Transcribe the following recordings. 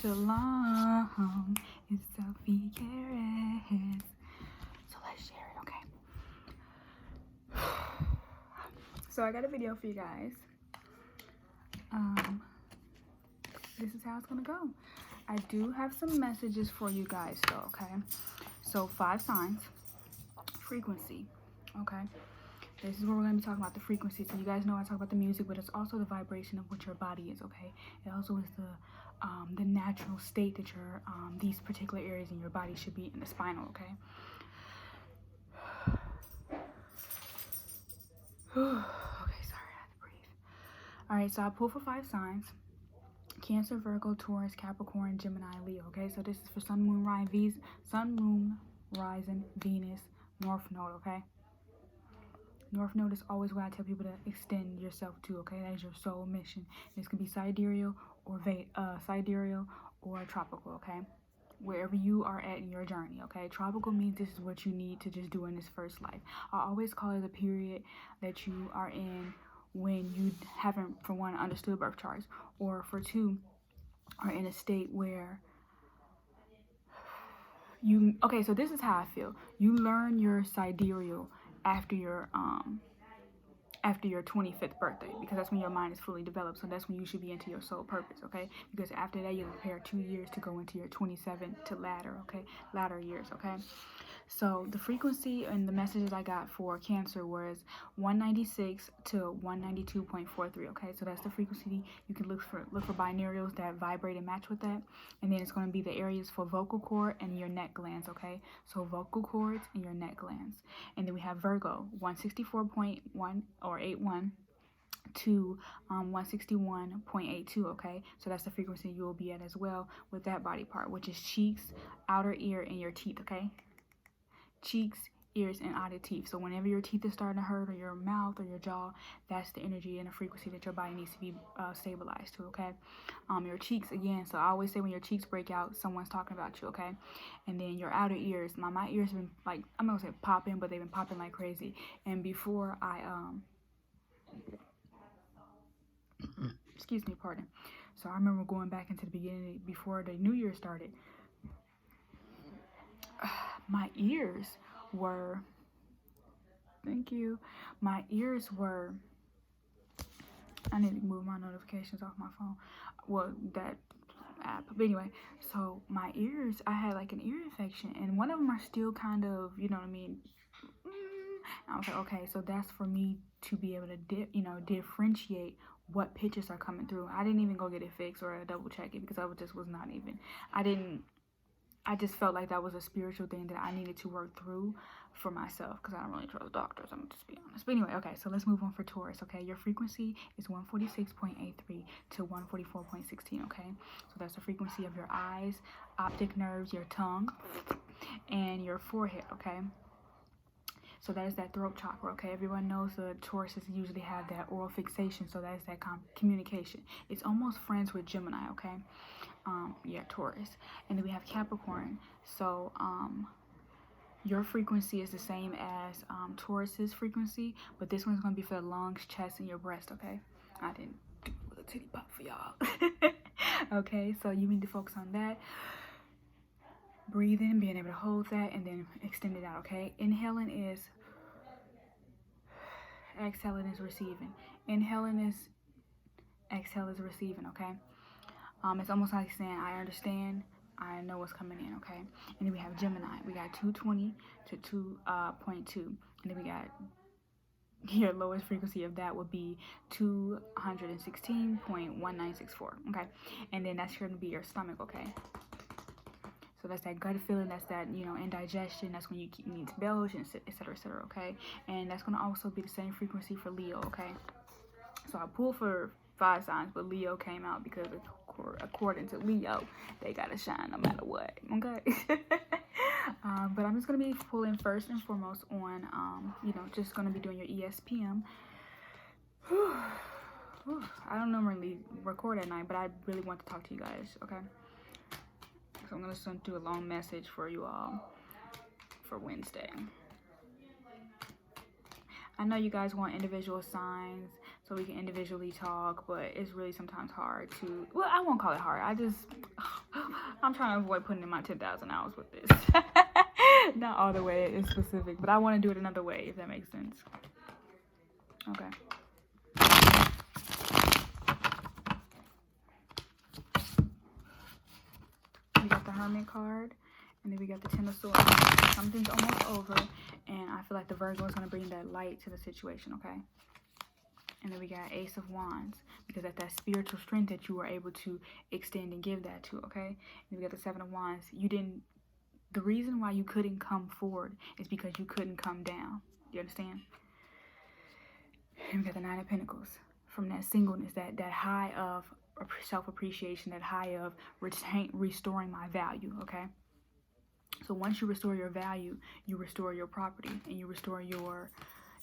Shalom. It's Selfie Carats. So let's share it, okay? So I got a video for you guys. This is how it's gonna go. I do have some messages for you guys though, okay? So 5 signs, frequency, okay? This is where we're going to be talking about the frequency. So you guys know I talk about the music, but it's also the vibration of what your body is, okay? It also is the natural state that your these particular areas in your body should be in the spinal, okay? Okay, sorry, I had to breathe. All right, so I pulled for 5 signs. Cancer, Virgo, Taurus, Capricorn, Gemini, Leo, okay? So this is for Sun, Moon, Rising, Venus, North Node, okay? North Node is always what I tell people to extend yourself to, okay? That is your soul mission. This could be sidereal or tropical, okay? Wherever you are at in your journey, okay? Tropical means this is what you need to just do in this first life. I always call it a period that you are in when you haven't, for one, understood birth charts, or for 2, are in a state where you, okay, so this is how I feel. You learn your sidereal after your 25th birthday, because that's when your mind is fully developed. So that's when you should be into your soul purpose, okay? Because after that, you'll prepare 2 years to go into your 27 to latter years, okay? So the frequency and the messages I got for Cancer was 196 to 192.43, okay? So that's the frequency. You can look for binarials that vibrate and match with that. And then it's going to be the areas for vocal cord and your neck glands, okay? So vocal cords and your neck glands. And then we have Virgo, 164.1 or 81 to 161.82, okay? So that's the frequency you will be at as well with that body part, which is cheeks, outer ear, and your teeth, okay? Cheeks, ears, and outer teeth. So whenever your teeth is starting to hurt, or your mouth or your jaw, that's the energy and the frequency that your body needs to be stabilized to, okay? Your cheeks, again, so I always say when your cheeks break out, someone's talking about you, okay? And then your outer ears. My ears have been, like, I'm not gonna say popping, but they've been popping like crazy. And before I excuse me, pardon. So I remember going back into the beginning before the new year started. My ears were, thank you, my ears were, I need to move my notifications off my phone, well, that app, but anyway, so my ears, I had like an ear infection, and one of them are still kind of, you know what I mean, I was like, okay, so that's for me to be able to, differentiate what pitches are coming through. I didn't even go get it fixed or double check it, because I was not even, I just felt like that was a spiritual thing that I needed to work through for myself, because I don't really trust doctors, I'm just being honest. But anyway, okay, so let's move on for Taurus, okay? Your frequency is 146.83 to 144.16, okay? So that's the frequency of your eyes, optic nerves, your tongue, and your forehead, okay? So that is that throat chakra, okay? Everyone knows the Tauruses usually have that oral fixation, so that is that communication. It's almost friends with Gemini, okay? Yeah, Taurus. And then we have Capricorn. So your frequency is the same as Taurus's frequency, but this one's going to be for the lungs, chest, and your breast, okay? I didn't do a little titty pop for y'all. Okay, so you need to focus on that. Breathe in, being able to hold that, and then extend it out, okay? Inhaling is, exhaling is receiving. Inhaling is, exhale is receiving, okay? It's almost like saying, I understand, I know what's coming in, okay? And then we have Gemini. We got 220 to 2.2. And then we got, your lowest frequency of that would be 216.1964, okay? And then that's going to be your stomach, okay? So that's that gut feeling, that's that, indigestion, that's when you need to belch, and et cetera, okay? And that's going to also be the same frequency for Leo, okay? So I pulled for 5 signs, but Leo came out because according to Leo, they got to shine no matter what, okay? But I'm just going to be pulling first and foremost on, just going to be doing your ESPM. I don't normally record at night, but I really want to talk to you guys, okay? So I'm going to send through a long message for you all for Wednesday. I know you guys want individual signs so we can individually talk, but it's really sometimes hard to, well, I won't call it hard. I'm trying to avoid putting in my 10,000 hours with this. Not all the way it's specific, but I want to do it another way, if that makes sense. Okay. We got the Hermit card, and then we got the Ten of Swords. Something's almost over, and I feel like the Virgo is going to bring that light to the situation, okay? And then we got Ace of Wands, because that's that spiritual strength that you were able to extend and give that to, okay? And we got the Seven of Wands. The reason why you couldn't come forward is because you couldn't come down. You understand? And we got the Nine of Pentacles. From that singleness, that high of self-appreciation, that high of restoring my value, okay? So once you restore your value, you restore your property, and you restore your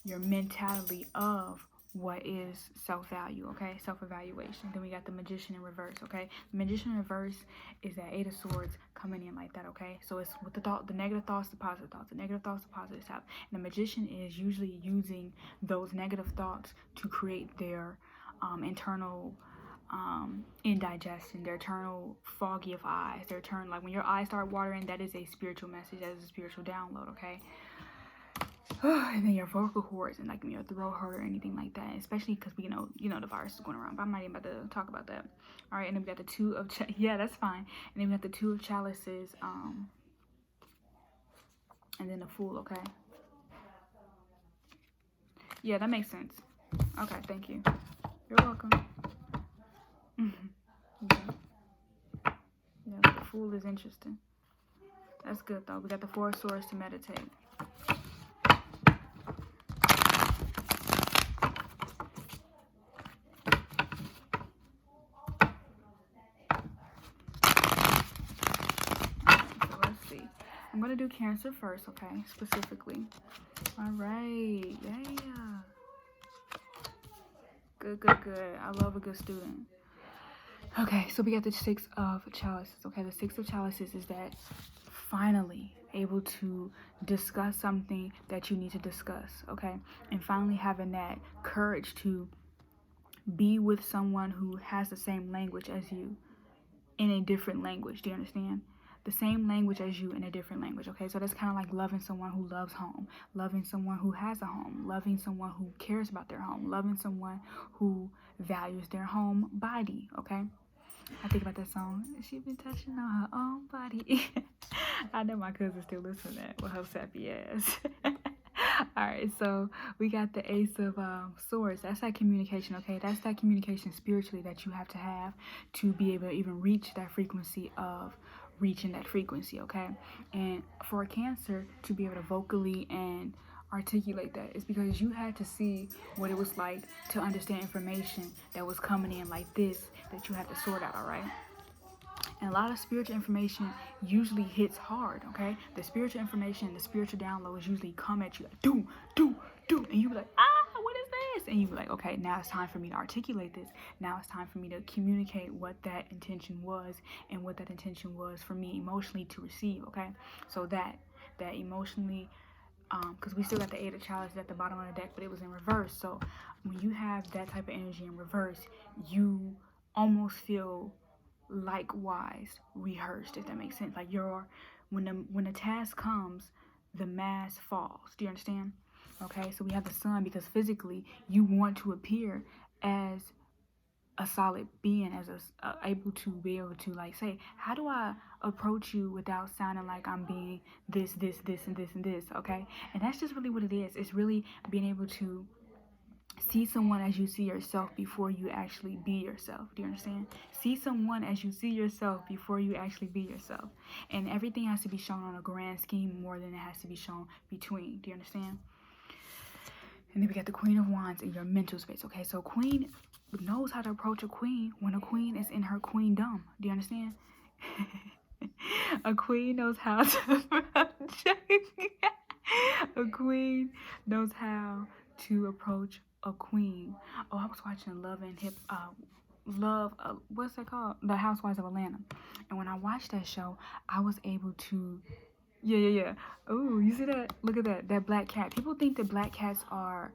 mentality of what is self-value, okay? Self-evaluation. Then we got the Magician in reverse, okay? The Magician in reverse is that Eight of Swords coming in like that, okay? So it's with the negative thoughts, the positive thoughts, the negative thoughts, the positive thoughts. And the Magician is usually using those negative thoughts to create their internal indigestion, their eternal foggy of eyes, their turn, like when your eyes start watering, that is a spiritual message, that is a spiritual download, okay? And then your vocal cords and like your throat hurt or anything like that, especially because we know the virus is going around, but I'm not even about to talk about that. All right, and then we got the Two of yeah, that's fine. And then we got the Two of Chalices, and then the Fool, okay? Yeah, that makes sense. Okay, thank you. You're welcome. Yeah, the Fool is interesting. That's good though. We got the Four of Swords to meditate. So let's see. I'm gonna do Cancer first, okay? Specifically. All right. Yeah. Good. I love a good student. Okay, so we got the Six of Chalices. Okay, the Six of Chalices is that finally able to discuss something that you need to discuss, okay? And finally having that courage to be with someone who has the same language as you in a different language. Do you understand? The same language as you in a different language, okay? So that's kind of like loving someone who loves home, loving someone who has a home, loving someone who cares about their home, loving someone who values their home body, okay? I think about that song. She been touching on her own body. I know my cousin still listen to that with her sappy ass. Alright, so we got the Ace of Swords. That's that communication, okay? That's that communication spiritually that you have to be able to even reach that frequency of reaching that frequency, okay? And for a Cancer to be able to vocally and articulate that is because you had to see what it was like to understand information that was coming in like this that you had to sort out, all right? And a lot of spiritual information usually hits hard, okay? The spiritual information, the spiritual downloads usually come at you like, do, and you be like, what is this? And you be like, okay, now it's time for me to articulate this. Now it's time for me to communicate what that intention was and what that intention was for me emotionally to receive, okay? So that emotionally, because we still got the Eight of Chalices at the bottom of the deck, but it was in reverse. So when you have that type of energy in reverse, you almost feel likewise rehearsed, if that makes sense. Like when the task comes, the mask falls. Do you understand? Okay, so we have the Sun because physically you want to appear as a solid being, as able to like say, how do I approach you without sounding like I'm being this, and this, okay? And that's just really what it is. It's really being able to see someone as you see yourself before you actually be yourself. Do you understand? See someone as you see yourself before you actually be yourself. And everything has to be shown on a grand scheme more than it has to be shown between. Do you understand? And then we got the Queen of Wands in your mental space. Okay, so Queen knows how to approach a queen when a queen is in her queendom. Do you understand? A queen knows how to a queen knows how to approach a queen. Oh, I was watching what's that called? The Housewives of Atlanta. And when I watched that show, I was able to yeah. Oh, you see that? Look at that black cat. People think that black cats are